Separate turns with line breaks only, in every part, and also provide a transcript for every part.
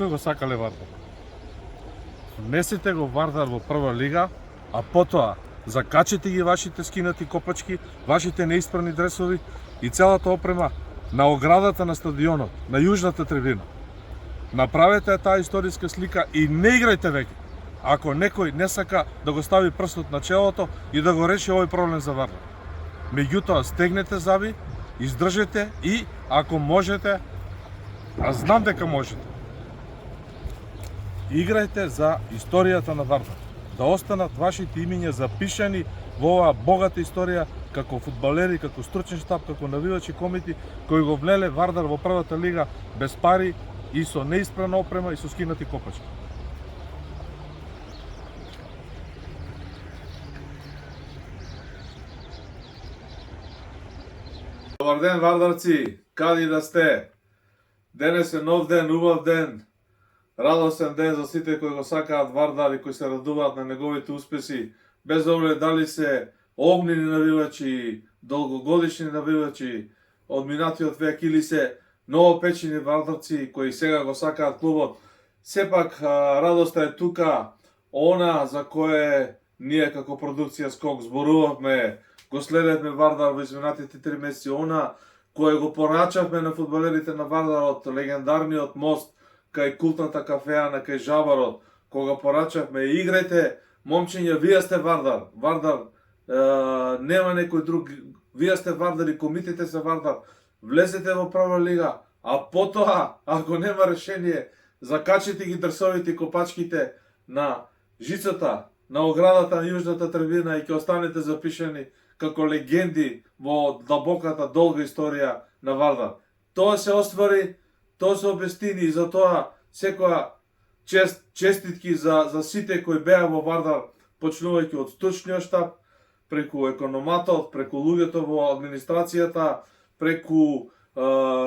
кои го сакале Вардар. Внесете го Вардар во прва лига, а потоа закачете ги вашите скинати копачки, вашите неисправни дресови и целата опрема на оградата на стадионот, на јужната трибина. Направете таа историска слика и не играјте веќе. Ако некој не сака да го стави прстот на челото и да го реши овој проблем за Вардар. Меѓутоа, стегнете заби, издржете и, ако можете, а знам дека можете, играјте за историјата на Вардар. Да останат вашите имиња запишани во оваа богата историја како фудбалери, како стручен штаб, како навивачи комити кои го влеле Вардар во првата лига без пари и со неисправна опрема и со скинати копачки.
Добар ден, вардарци, кади да сте? Денес е нов ден, убав ден, радосен ден за сите кои го сакаат Вардар и кои се радуваат на неговите успеси, без оглед дали се огнени навивачи, долгогодишни навивачи од минатиот век или се новопечени вардарци кои сега го сакаат клубот. Сепак радоста е тука, она за кое ние како продукција Скок зборувавме, го следевме Вардар во изминатите 3 месеци, она кое го порачавме на фудбалерите на Вардар од легендарниот мост кај култната кафеана кај Жабарот, кога порачавме играјте, момчиња, вие сте Вардар. Вардар нема некој друг. Вие сте Вардар и комитите се Вардар. Влезете во прва лига, а потоа, ако нема решение, закачите ги дрсовите и копачките на жицата, на оградата на јужната трибина и ќе останете запишани како легенди во длабоката долга историја на Вардар. Тоа се оствари, тоа се обестини и затоа секоја честитки за сите кои беа во Вардар, почнувајќи од стручниот штаб, преку економатот, преку луѓето во администрацијата, преку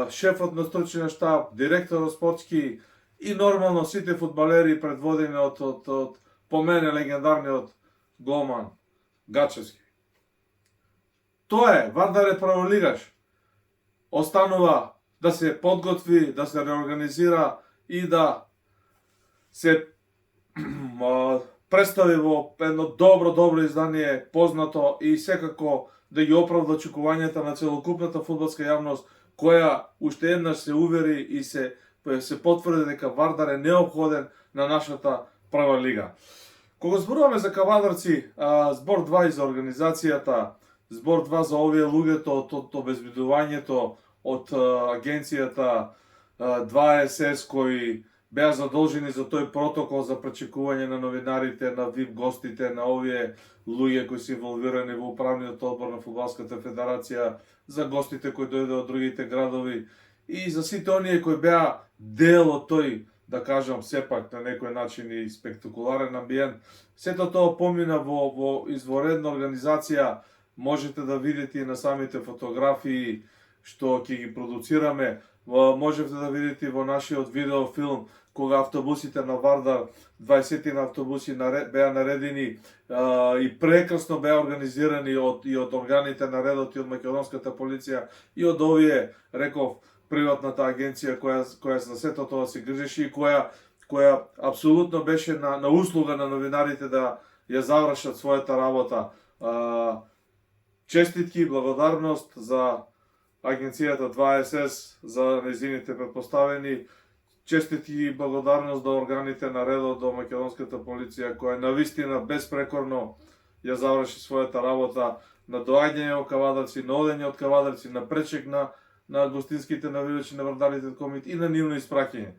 шефот на стручниот штаб, директорот спортски и нормално сите фудбалери предводени од по мене легендарниот голман Гачевски. Тоа е, Вардар е прволигаш. Останува да се подготви, да се реорганизира и да се представи во едно добро издание, познато и секако да ги оправда очекувањата на целокупната фудбалска јавност, која уште еднаш се увери и се потврди дека Вардар е неопходен на нашата прва лига. Кога зборуваме за кавадарци, збор 2 и за организацијата, збор 2 за овие луѓето од обезбедувањето од агенцијата 2СС кои беа задолжени за тој протокол за пречекување на новинарите, на VIP гостите, на овие луѓе кои се инволвирани во управниот одбор на Фудбалската федерација, за гостите кои дојде од другите градови и за сите оние кои беа дел од тој, да кажам, сепак на некој начин и спектакуларен амбиент. Сето тоа помина во изворедна организација, можете да видите и на самите фотографии што ќе ги продуцираме, можете да видите во нашиот видеофилм кога автобусите на Вардар, 20 на автобуси беа наредени и прекрасно беа организирани и од органите на редот и од македонската полиција и од овие, реков, приватната агенција која за сето тоа се грижеше и која апсолутно беше на услуга на новинарите да ја завршат својата работа. Честитки, благодарност за агенцијата 2СС за нејзините претпоставени, честитки и благодарност до органите на редот, до македонската полиција која навистина безпрекорно ја заврши својата работа на доаѓање од кавадарци, на одење од кавадарци, на пречек на гостинските навивачи на Вардарите комит и на нивно испраќање.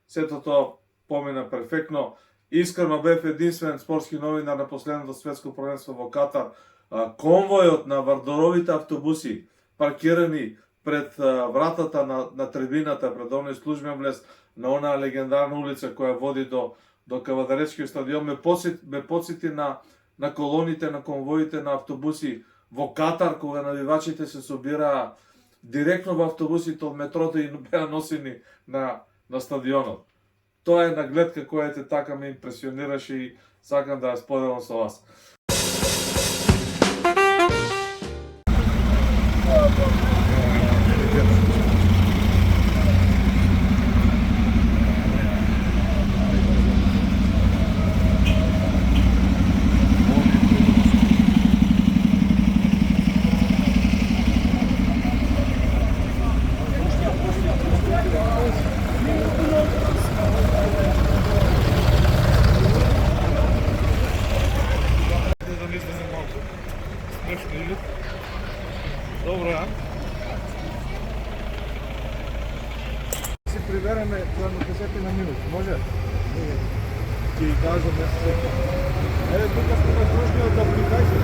Сето тоа помина перфектно. Искрено бев единствен спортски новинар на последното светско првенство во Катар. Конвојот на Вардаровите автобуси паркирани пред вратата на трибината, пред оној службен влез на онаа легендарна улица која води до Кавадаречкиот стадион, ме подсети на колоните, на конвоите на автобуси во Катар, кога навивачите се собираа директно во автобусите од метрото и беа носени на стадионот. Тоа е нагледка која те така ме импресионираше и сакам да ја споделам со вас.
минут. Добро, а? Си прибереме за 10 на минут, може? Ќе ги кажам нещо. Еве, тука сме на кружниот апликација.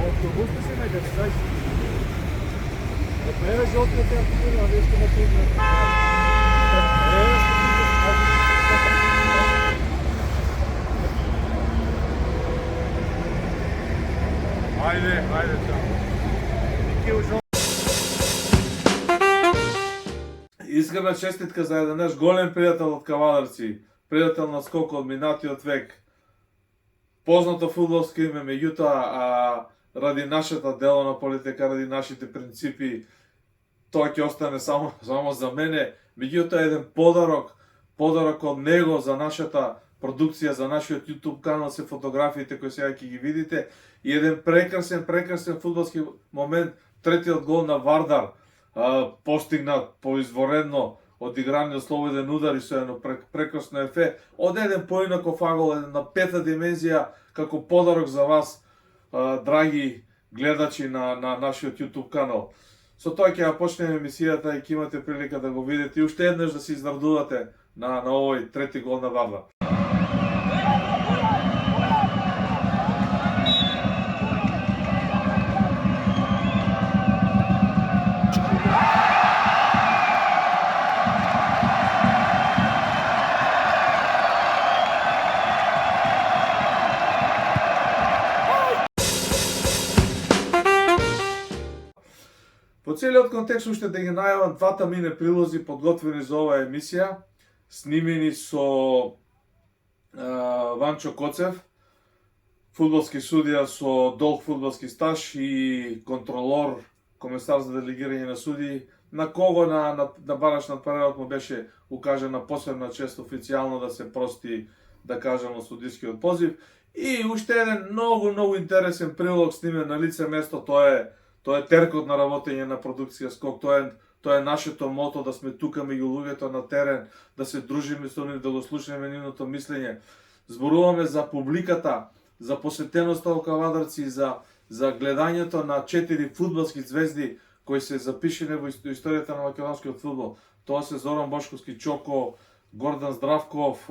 Автобусите си некаде, кај си? Еве, жолтите автомобили, а вие сте на кружниот. Еве, Ajde, čao.
Искрена честитка за еден наш голем пријател од Кавадарци, пријател на скок од минатиот век. Познато фудбалско име, меѓутоа, ради нашата делона политика, ради нашите принципи, тоа ќе остане само за мене. Меѓутоа еден подарок од него за нашата продукција, за нашиот YouTube канал се фотографиите кои сега ќе ги видите и еден прекрасен фудбалски момент, третиот гол на Вардар, постигнат по изворедно одиграниот слободен удар и со едно прекрасно ефе, од еден поинаков агол, на пета димензија, како подарок за вас, драги гледачи на нашиот YouTube канал. Со тоа ќе ја почнеме емисијата и ќе имате прилика да го видите и уште еднаш да се израдувате на овој трети гол на Вардар. По целиот контекст уште да ги најавам двата мине прилози подготвени за оваа емисија, снимени со Ванчо Коцев, фудбалски судија со долг фудбалски стаж и контролор, комесар за делегирање на судии, на кого на барашниот период му беше укажена посебна чест официјално да се прости, да кажам, судискиот позив. И уште еден многу интересен прилог снимен на лице место, тоа е теркот на работење на продукција Скок, тоа е нашето мото, да сме тука меѓу луѓето на терен, да се дружиме со нив, да го слушаме нивното мислење. Зборуваме за публиката, за посетеноста во Кавадарци, за гледањето на 4 фудбалски звезди кои се запишени во историјата на македонскиот фудбал. Тоа се Зоран Бошковски, Чоко, Гордан Здравков,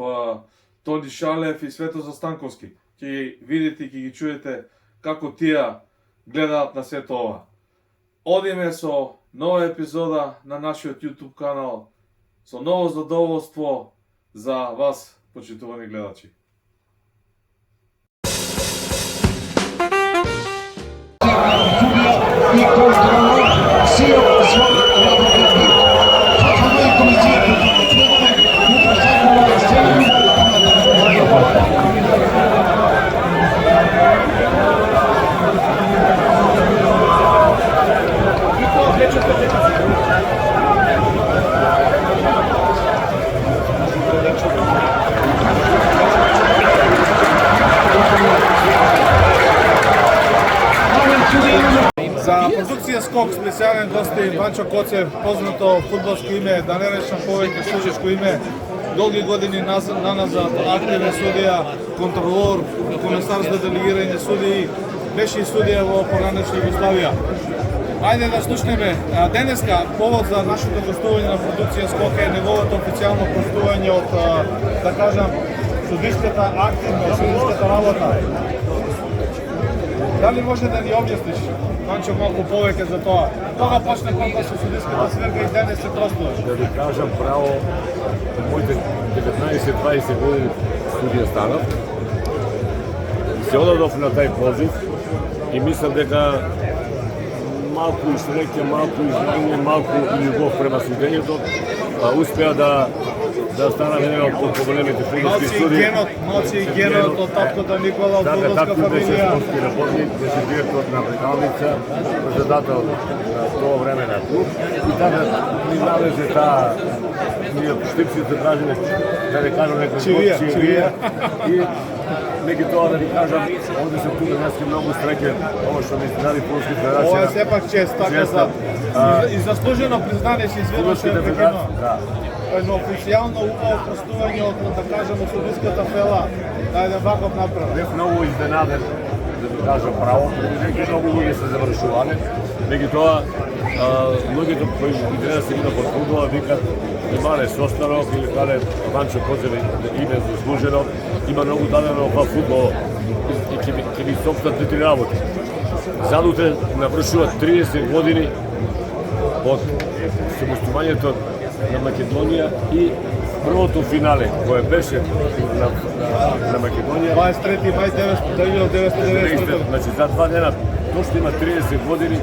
Тони Шалев и Свето Застанковски. Ќе видите и ќе ги чуете како тие гледаат на сето ова. Одиме со нова епизода на нашиот YouTube канал, со ново задоволство за вас, почитувани гледачи.
И контролор сил работников. Фаховой комитет
За продукција Скок специјален гостин Ванчо Коцев, познато фудбалско име, да не речам повеќе судиско име, долги години наназад активен судија, контролор, комесар за делегирање судии, беше и судија во поранешна Југославија. Ајде да слушнеме. Денеска повод за нашето гостување на продукција Скок е неговото официјално гостување од, да кажам, судиската активност, судиската работа. Дали може да ни објасниш, Ванчо, малку повеќе за тоа? Кога почна кога со судиската сверга и денес се простуваш?
Да ви кажам право, моите 19-20 години студија станав. Се одадов на тај позив и мислам дека малку среќа, малку знање, малку љубов према судењето, успеа да станам еден од поголемите фудбалски студии.
Ноци и генот од таткото Никола, од фудбалска
фамилија. Беше спортски работник, беше директор на Прекалница, председател на тоа време на клуб. И така ми навезе таа ние штипците кажеме, да не кажам некој
чивија.
И Меѓутоа да ви кажам, овде се тука днеска многу среќен, ова што ми изгради Фудбалска федерација.
Ова е сепак чест, така за и заслужено признание се изведува што е прекинува.
Да.
Едно официјално убаво простување од, да кажем, од судиската фела на еден ваков направен.
Бев многу изненаден, да ви кажам право, неки многу луѓе се завршувале, меѓутоа луѓето кои идеја се видат под фудбала викат Имале Состаров или каде Ванчо Козеве име заслужено, има многу дадено ова фудбал и ќе ви сопстат три работи. Задуте навршува 30 години од самостојувањето на Македонија и првото финале кое беше на Македонија
23 мај 1990.
Значи за 2 дена точно има 30 години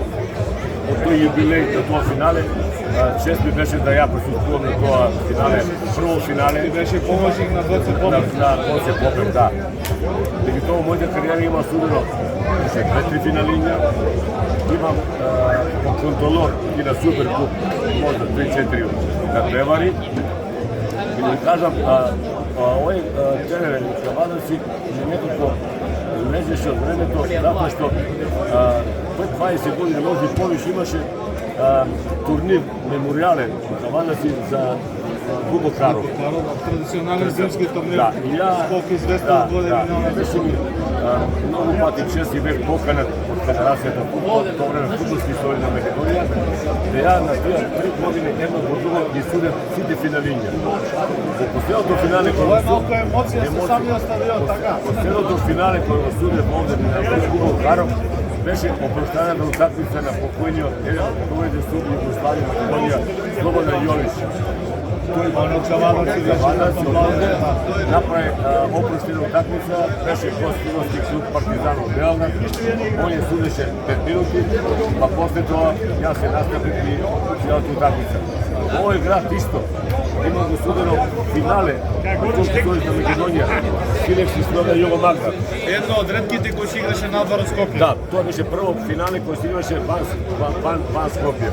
од тој јубилеј на тоа финале. Чест ми беше да ја присуствувам на тоа финале, прво финале.
Ти беше поможник на Гоце Попев.
На Гоце Попев, да. Меѓутоа мојата кариера има судено уште 2-3 финалиња. Имам контролор и на Суперкуп, можда 3-4 на превари. И да ви кажам, овој тренер Кавадарци некако лежеше од времето, затоа што пред 20 години, може и повише, имаше турнир мемориален во Кавадарци за Бубокаров.
Традиционален зимски турнир.
Да, и ја
Скок известен од година.
беше ми многу пати чест и бев поканет од Федерацијата фудбал, тоа време фудбалски истории на Македонија, да ја на тие 3 години едно по друго ги судев сите финалиња. Во последното финале
Ова е малку емоција со самиот стадион, така?
Последното финале кој го судев овде на Бубокаров беше опроштаната утакмица на покојниот еден од првите судии во Југославија Македонија, Слободан Јович.
Тој Кавадарци
овде направи опроштена утакмица, беше гост фудбалски клуб Партизан од Белград. Он ја судеше 5 минути, па после тоа јас се настапив и целата утакмица. Овој град исто има го судено финале кој што на Македонија, Филекс и Слободан Јово Магда.
едно од ретките кои се играше надвор од Скопје.
Да, тоа беше прво финале кој се играше ван Скопје.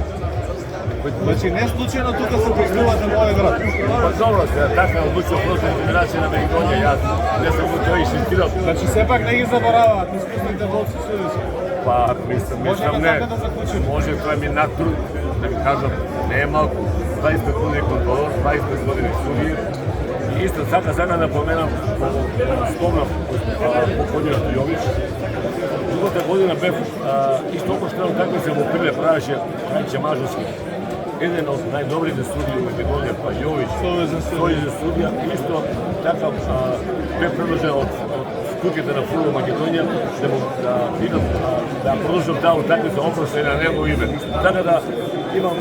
Значи не случајно тука се признувате во овој град.
Па добро се, така одлучил просто федерација на Македонија, јас не сум го тој инсистирал.
Значи сепак не ги забораваат искусните борци судиси.
Па мислам не.
така да заклучиме.
Може тоа ми натруд, да ви кажам, не е малку. 25 години контролор, 25 години судија. И исто така сега напоменам, спомнам покојниот Јович. Другата година бев исто опроштено како се во Прилеп правеше Крајче Мажовски. Еден од најдобрите судии во Македонија, па Јович, сојузен судија, исто така бев предложен од стуките на фудбал Македонија да продолжам таа утакмица опроштена на негово име. Така да имам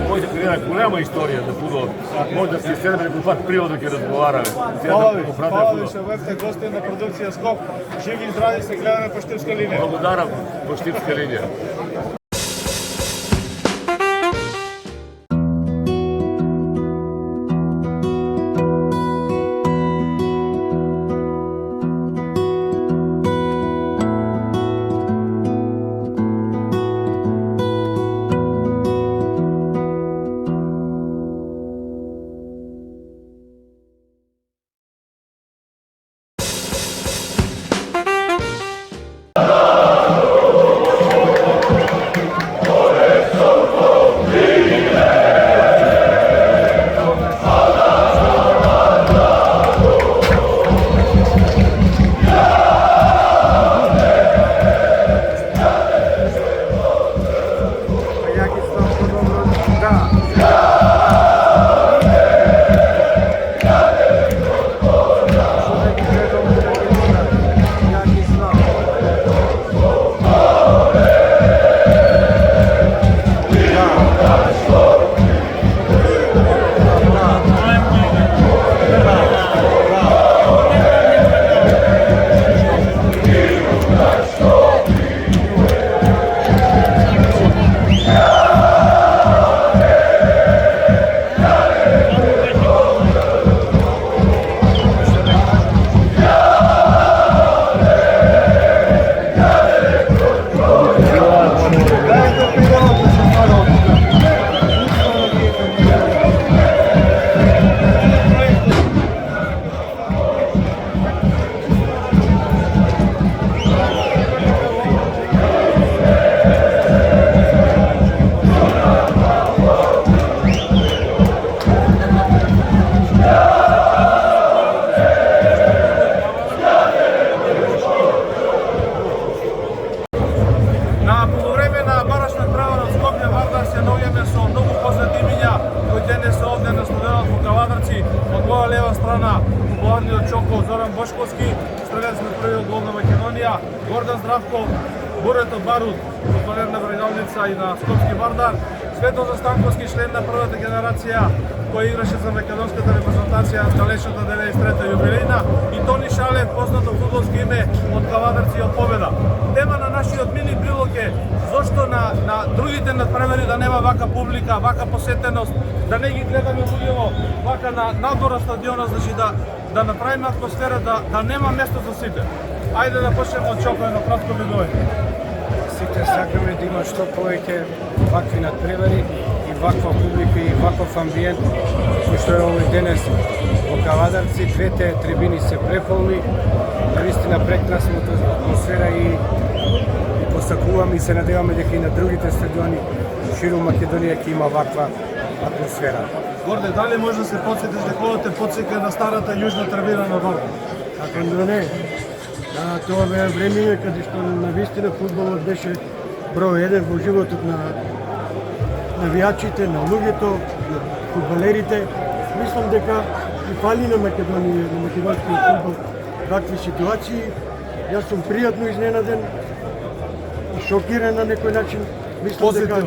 мојата кариера голема историја за фудбал. Може да се седеме некој пат приватно ќе разговараме.
Хвала ви што бевте гости на продукција Скок. Живи и здрави се гледаме по Штипска линија.
Благодарам по Штипска линија.
Скопја, Гордан Здравков, Бурето Барут, футболер на Брегалница и на Скопски Вардар, Свето Застанковски, член на првата генерација, кој играше за македонската репрезентација на далечната 93-та јубилејна, и Тони Шалев, познато фудбалско име од Кавадарци и од Победа. Тема на нашиот мини прилог е зошто на другите надпревари да нема вака публика, вака посетеност, да не ги гледаме луѓето вака на надвор од стадионот, значи да направиме атмосфера, да нема место за сите. Ајде да почнеме од Чоко, едно кратко видење.
Сите сакаме да има што повеќе вакви надпревари и ваква публика и ваков амбиент кој што е овој денес во Кавадарци. Двете трибини се преполни, наистина прекрасната атмосфера и посакуваме и се надеваме дека и на другите стадиони широм Македонија ќе има ваква атмосфера.
Горде, дали може да се подсетиш дека ова те подсека на старата јужна трибина на Вардар?
Како да не. Тоа беа времења каде што навистина фудбалот беше број 1 во животот на навијачите, на луѓето, на фудбалерите. Мислам дека и фали на Македонија, на македонскиот фудбал такви ситуации. Јас сум пријатно изненаден и шокиран на некој начин. Мислам дека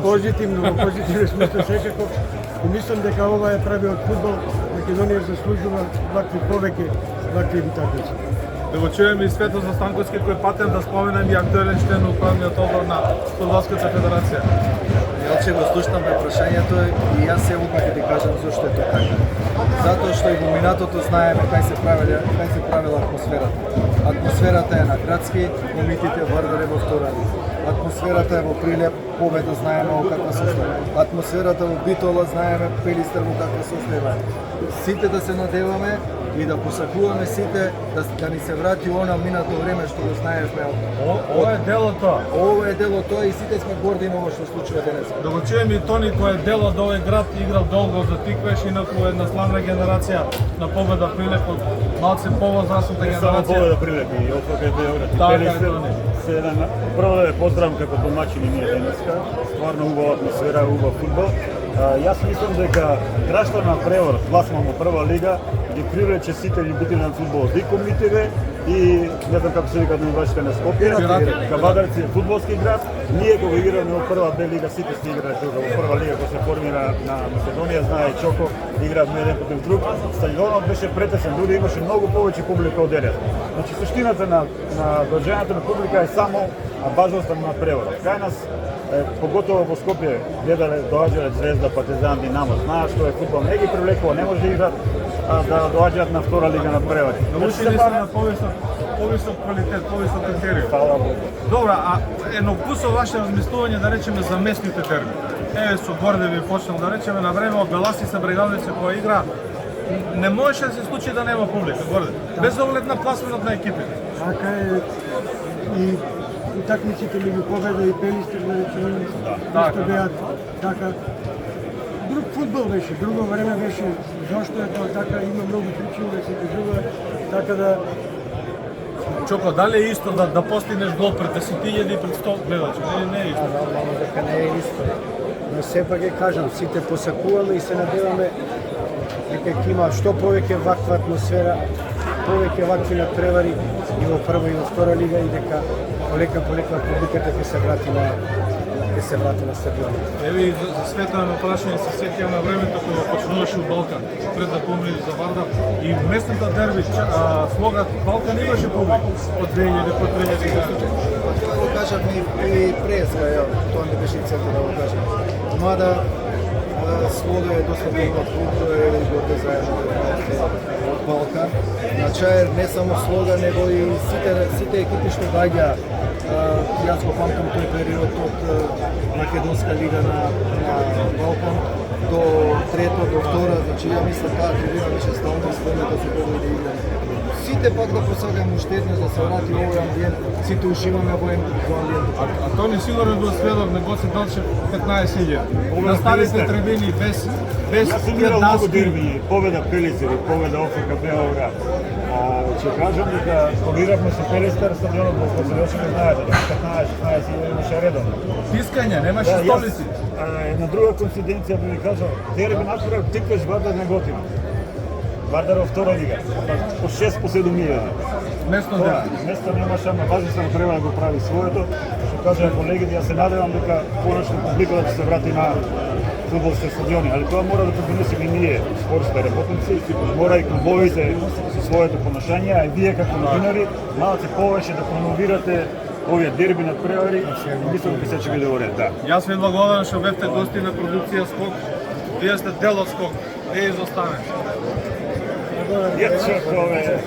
позитивно, во позитивен смисла секако. И мислам дека ова е правиот фудбал. Македонија заслужува вакви повеќе вакви такмици.
Да го чуеме и Свето Застанковски, кој патен да споменем и актуелен член на управниот одбор на Фудбалската федерација.
Јелче го слушнаме прашањето и јас се одмах да ти кажам зошто е тоа така. Затоа што и во минатото знаеме кај се правила атмосферата. Атмосферата е на градски, момитите Вардар е во втора лига. Атмосферата е во Прилеп, Победа знаеме во каква состојба. Атмосферата во Битола знаеме Пелистер во каква состојба. Сите да се надеваме и да посакуваме сите да ни се врати она минато време што го знаевме.
Ова е дело тоа.
Ова е дело тоа и сите сме горди на ова што случува денес.
Да го чуеме и Тони, кој е дел од овој град, играл долго за Тиквеш, инаку една славна генерација на Победа Прилеп, од малце повозрасната
Само
генерација.
Победа Прилеп и ОФК Београд.
Така,
Пелистер
Тони.
се еден, прво да ве поздравам како домаќини ние денеска. Стварно убава атмосфера, убав фудбал. Јас мислам дека крашта на превор, пласман во прва лига, ги привлече сите љубители на фудбал и комитиве и не знам како се викаат на вашите на Скопје. Кавадарци е фудбалски град. Ние кога играме во прва Б лига, сите сте играле тука во прва лига кога се формира на Македонија, знае Чоко, играат еден против друг. Стадионот беше претесен, дури имаше многу повеќе публика од денес. Значи суштината на доаѓањето на публика е само базоста на преворот. Кај нас поготово во Скопје гледале доаѓале Звезда, Партизан, Динамо, знаат што е фудбал, не ги привлекува, не може да играат да доаѓаат на втора лига на превари.
Научили се на повисок квалитет, повисок критериум.
Фала Богу.
Добра, а едно вкусо ваше размислување да речеме за местните терми. Еве со Горде ви почнал да речеме на време од Беласи се Брегалница која игра не можеше да се случи да нема публика, Горде. Без оглед на пласманот на екипите.
Така е и утакмиците меѓу Победа и Пелистер, да речеме, што беа така. Друг фудбал беше, друго време беше. Зошто е тоа така, има многу причини да се кажува, така да
Чоко, дали е исто да постигнеш гол пред 10.000 и пред 100 гледачи? Не е исто.
Нормално дека не е исто. Но сепак ќе кажам, сите посакуваме и се надеваме дека ќе има што повеќе ваква атмосфера, повеќе вакви надпревари и во прва и во втора лига и дека полека публиката ќе се врати на стадионот.
Еве и за Свето едно прашање се сеќавам на времето кога почнуваше у Балкан, пред да помири за Вардар и местната дерби, слогат Балкан имаше публика од 2000 по 2010.
Тоа го кажав и преска, тоа не беше и целта да го кажам. Мада слога е доста добро клуб, тоа е горде заедно од Балкан. На Чаер не само слога, него и сите екипи што доаѓа. Јас го памтам тој период од Македонска лига на Балкан до трета, до втора, значи ја мислам таа трибина беше стално спремна да се победи игра. Сите пак да посакаме уште еднаш да се врати овој амбиент, сите ушиваме во амбиент.
А Тони сигурно бил сведок на Гоце Далчев 15.000. На старите трибини без
Јас сум играл многу дерби, Победа Пелистер и Победа ОФК Београд. Ќе кажам дека кога игравме со Пелистер, стадионот во кој се веќе не знаете, 15-16 имаше редовно.
Тискање, немаше столици.
Една друга коинциденција би ви кажал, дерби направил Тиквеш Вардар Неготина. Вардар во втора лига, по 6 по 7 илјади.
Место да.
Место немаше, ама важно само треба да го прави своето. Што кажа колегите, ја се надевам дека конечно публиката ќе се врати на фудбалските стадиони, али тоа мора да придонесеме и ние, спортските работници, мора и клубовите со своето понашање, а и вие како новинари малце повеќе да промовирате овие дерби над превари, мислам дека се ќе биде во ред, да.
Јас ви благодарам што бевте гости на продукција Скок. Вие сте дел од Скок. Не изостане.
Ја чекаме.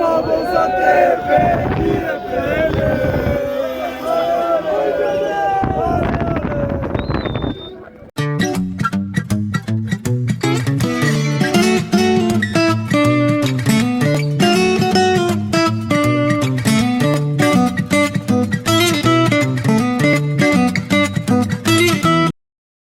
Samo za tebe!